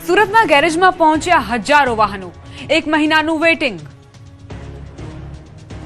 સુરતના ગેરેજમાં પહોંચ્યા હજારો વાહનો, એક મહિનાનું વેઇટિંગ।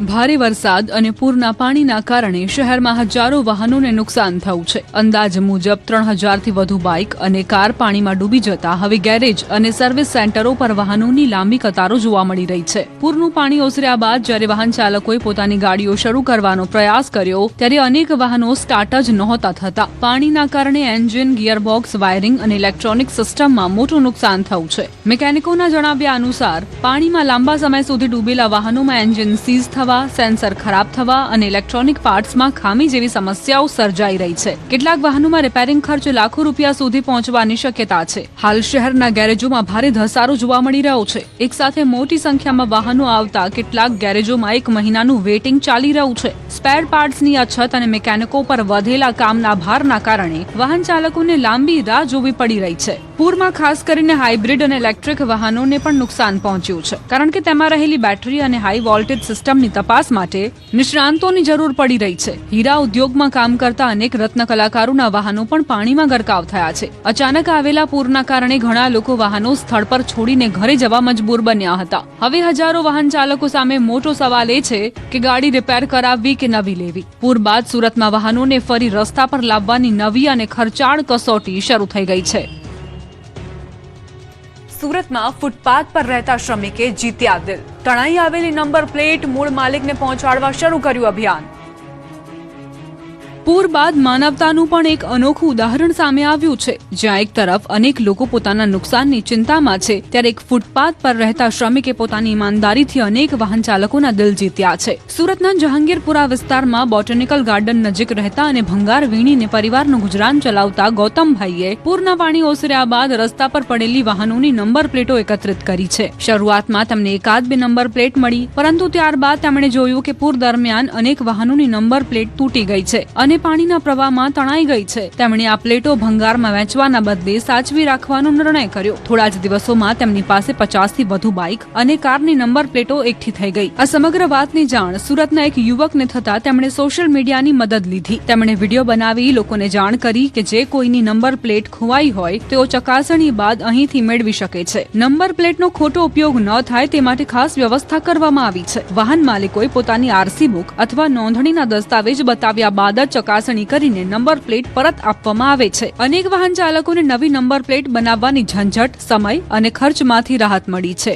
ભારે વરસાદ અને પૂરના પાણીના કારણે શહેરમાં હજારો વાહનોને નુકસાન થયું છે। અંદાજ મુજબ 3000થી વધુ બાઇક અને કાર પાણીમાં ડૂબી જતા હવે ગેરેજ અને સર્વિસ સેન્ટરો પર વાહનોની લાંબી કતારો જોવા મળી રહી છે। પૂરનું પાણી ઓસર્યા બાદ જ્યારે વાહન ચાલકોએ પોતાની ગાડીઓ શરૂ કરવાનો પ્રયાસ કર્યો ત્યારે અનેક વાહનો સ્ટાર્ટ જ નહોતા થતા। પાણીના કારણે એન્જિન, ગિયરબોક્સ, વાયરિંગ અને ઇલેક્ટ્રોનિક સિસ્ટમમાં મોટું નુકસાન થયું છે। મિકેનિકોના જણાવ્યા અનુસાર પાણીમાં લાંબા સમય સુધી ડૂબેલા વાહનોમાં એન્જિન સીઝ થવા, સેન્સર ખરાબ થવા અને ઇલેક્ટ્રોનિક પાર્ટ્સમાં ખામી જેવી સમસ્યાઓ સર્જાઈ રહી છે। કેટલાક વાહનોમાં રિપેરિંગ ખર્ચ લાખો રૂપિયા સુધી પહોંચવાની શક્યતા છે। હાલ શહેરના ગેરેજોમાં ભારે ધસારો જોવા મળી રહ્યો છે। એક સાથે મોટી સંખ્યામાં વાહનો આવતા કેટલાક ગેરેજોમાં એક મહિનાનું વેઇટિંગ ચાલી રહ્યું છે। સ્પેર પાર્ટ્સની અછત અને મિકેનિકો પર વધેલા કામના ભારના કારણે વાહન ચાલકોને લાંબી રાહ જોવી પડી રહી છે। પૂરમાં ખાસ કરીને હાઇબ્રિડ અને ઇલેક્ટ્રિક વાહનોને પણ નુકસાન પહોંચ્યું છે, કારણ કે તેમાં રહેલી બેટરી અને હાઈ વોલ્ટેજ સિસ્ટમની તપાસ માટે નિષ્ણાંતોની જરૂર પડી રહી છે। હીરા ઉદ્યોગમાં કામ કરતા અનેક રત્ન કલાકારોના વાહનો પણ પાણીમાં ગરકાવ થયા છે। અચાનક આવેલા પૂરના કારણે ઘણા લોકો વાહનો સ્થળ પર છોડીને ઘરે જવા મજબૂર બન્યા હતા। હવે હજારો વાહન ચાલકો સામે મોટો સવાલ એ છે કે ગાડી રિપેર કરાવવી કે નવી લેવી। પૂર બાદ સુરતમાં વાહનોને ફરી રસ્તા પર લાવવાની નવી અને ખર્ચાળ કસોટી શરૂ થઈ ગઈ છે। સુરતમાં ફૂટપાથ પર રહેતા શ્રમિકે જીત્યા દિલ, તણાઈ આવેલી નંબર પ્લેટ મૂળ માલિકને પહોંચાડવા શરૂ કર્યું અભિયાન। પૂર બાદ માનવતાનું પણ એક અનોખું ઉદાહરણ સામે આવ્યું છે, જ્યાં એક તરફ અનેક લોકો પોતાના નુકસાનની ચિંતામાં છે, ત્યારે એક ફૂટપાથ પર રહેતા શ્રમિકે પોતાની ઈમાનદારીથી અનેક વાહન ચાલકોના દિલ જીત્યા છે। સુરતના જહાંગીરપુરા વિસ્તારમાં બોટેનિકલ ગાર્ડન નજીક રહેતા અને ભંગાર વીણીને પરિવારનું ગુજરાન ચલાવતા ગૌતમભાઈએ પૂરના પાણી ઓસર્યા બાદ રસ્તા પર પડેલી વાહનોની નંબર પ્લેટો એકત્રિત કરી છે। શરૂઆતમાં તેમને એકાદ બે નંબર પ્લેટ મળી, પરંતુ ત્યારબાદ તેમણે જોયું કે પૂર દરમિયાન અનેક વાહનોની નંબર પ્લેટ તૂટી ગઈ છે અને પાણીના પ્રવાહમાં તણાઈ ગઈ છે। તેમણે આ પ્લેટો ભંગારમાં વેચવાના બદલે સાચવી રાખવાનો નિર્ણય કર્યો। થોડા જ દિવસોમાં તેમની પાસે 50થી વધુ બાઇક અને કારની નંબર પ્લેટો એકઠી થઈ ગઈ। આ સમગ્ર વાતની જાણ સુરતના એક યુવકને થતા તેમણે સોશિયલ મીડિયાની મદદ લીધી। તેમણે વિડીયો બનાવી લોકોને જાણ કરી કે જે કોઈની નંબર પ્લેટ ખોવાઈ હોય તેઓ ચકાસણી બાદ અહીંથી મેળવી શકે છે। નંબર પ્લેટનો ખોટો ઉપયોગ ન થાય તે માટે ખાસ વ્યવસ્થા કરવામાં આવી છે। વાહન માલિકોએ પોતાની આરસી બુક અથવા નોંધણીના દસ્તાવેજ બતાવ્યા બાદ જ ચકાસણી કરીને નંબર પ્લેટ પરત આપવામાં આવે છે। અનેક વાહન ચાલકોને નવી નંબર પ્લેટ બનાવવાની ઝંઝટ, સમય અને ખર્ચમાંથી રાહત મળી છે।